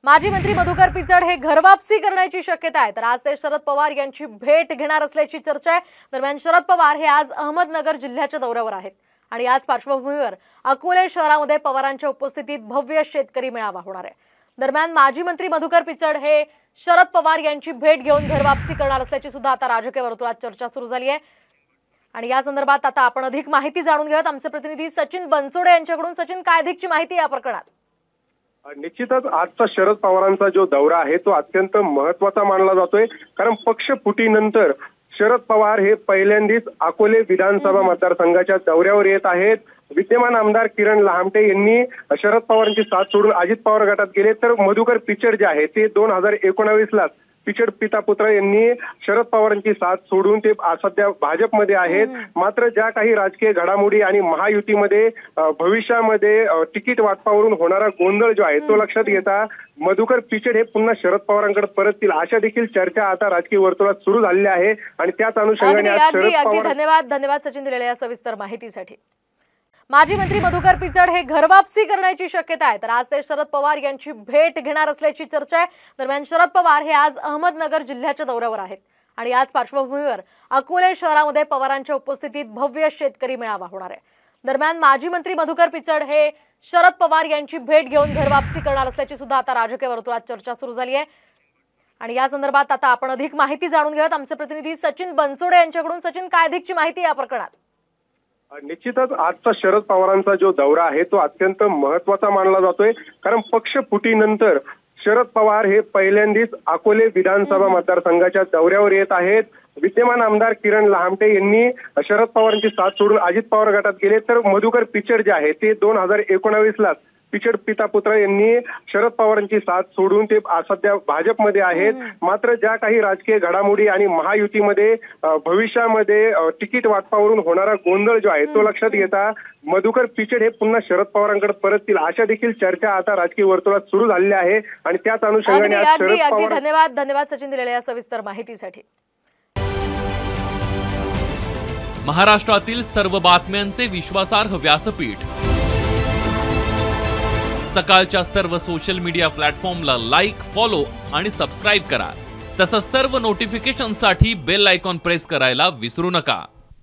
माजी मंत्री मधुकर पिचड हे घरवापसी करण्याची शक्यता आहे, तर आज ते शरद पवार यांची भेट घेणार असल्याची चर्चा आहे। दरम्यान शरद पवार हे आज अहमदनगर जिल्ह्याच्या दौऱ्यावर आहेत आणि याच पार्श्वभूमीवर अकोले शहरामध्ये पवारांच्या उपस्थितीत भव्य शेतकरी मेळावा होणार आहे। दरम्यान माजी मंत्री मधुकर पिचड हे शरद पवार यांची भेट घेऊन घरवापसी करणार असल्याची सुद्धा आता राजकीय वर्तुळात चर्चा सुरू झाली आहे आणि या संदर्भात आता आपण अधिक माहिती जाणून घेऊयात आमचे प्रतिनिधी सचिन बनसोडे यांच्याकडून। सचिन, काय अधिकची माहिती या प्रकरणात? निश्चितच आजचा शरद पवारांचा जो दौरा आहे तो अत्यंत महत्त्वाचा मानला जातोय, कारण पक्ष फुटीनंतर शरद पवार हे पहिल्यांदाच अकोले विधानसभा मतदारसंघाच्या दौऱ्यावर येत आहेत। विद्यमान आमदार किरण लहामटे यांनी शरद पवारांची साथ सोडून अजित पवार गटात गेले, तर मधुकर पिचड जे आहे ते 2019ला पिचड पिता पुत्र यांनी शरद पवारांची साथ सोडून ते सध्या भाजपमध्ये आहेत। मात्र ज्या काही राजकीय घडामोडी आणि महायुतीमध्ये भविष्यामध्ये तिकीट वाटपावरून होणारा गोंधळ जो आहे तो लक्षात घेता मधुकर पिचड हे पुन्हा शरद पवारांकडे परततील अशा देखील चर्चा आता राजकीय वर्तुळात सुरू झालेल्या आहे आणि त्याच अनुषंगाने धन्यवाद सचिन दिलेल्या या सविस्तर माहितीसाठी। माजी मंत्री मधुकर पिचड हे घरवापसी करण्याची शक्यता आहे, तर आज ते शरद पवार यांची भेट घेणार असल्याची चर्चा आहे। दरम्यान शरद पवार हे आज अहमदनगर जिल्ह्याच्या दौऱ्यावर आहेत आणि याच पार्श्वभूमीवर अकोले शहरामध्ये पवारांच्या उपस्थितीत भव्य शेतकरी मेळावा होणार आहे। दरम्यान माजी मंत्री मधुकर पिचड हे शरद पवार यांची भेट घेऊन घरवापसी करणार असल्याची सुद्धा आता राजकीय वर्तुळात चर्चा सुरू झाली आहे आणि या संदर्भात आता आपण अधिक माहिती जाणून घेऊयात आमचे प्रतिनिधी सचिन बनसोडे यांच्याकडून। सचिन, काय अधिकची माहिती या प्रकरणात? निश्चितच आजचा शरद पवारांचा जो दौरा आहे तो अत्यंत महत्त्वाचा मानला जातोय, कारण पक्ष फुटीनंतर शरद पवार हे पहिल्यांदाच अकोले विधानसभा मतदारसंघाच्या दौऱ्यावर येत आहेत। विद्यमान आमदार किरण लहामटे यांनी शरद पवारांची साथ सोडून अजित पवार गटात गेले, तर मधुकर पिचड जे आहे ते 2019ला पिचड पिता पुत्र यांनी शरद पवारांची साथ सोडून ते सध्या भाजपमध्ये आहेत। मात्र ज्या काही राजकीय घडामोडी आणि महायुतीमध्ये भविष्यामध्ये तिकीट वाटपावरून होणारा गोंधळ जो आहे तो लक्षात घेता मधुकर पिचड हे पुन्हा शरद पवारांकडे परततील अशा देखील चर्चा आता राजकीय वर्तुळात सुरू झालेल्या आहे आणि त्याच अनुषंगाने धन्यवाद सचिन दिलेल्या या सविस्तर माहितीसाठी। महाराष्ट्रातील सर्व बातम्यांचे विश्वासार्ह व्यासपीठ सकाळच्या सर्व सोशल मीडिया प्लॅटफॉर्मला लाईक, फॉलो आणि सबस्क्राईब करा। तसंच सर्व नोटिफिकेशनसाठी बेल आयकॉन प्रेस करायला विसरू नका।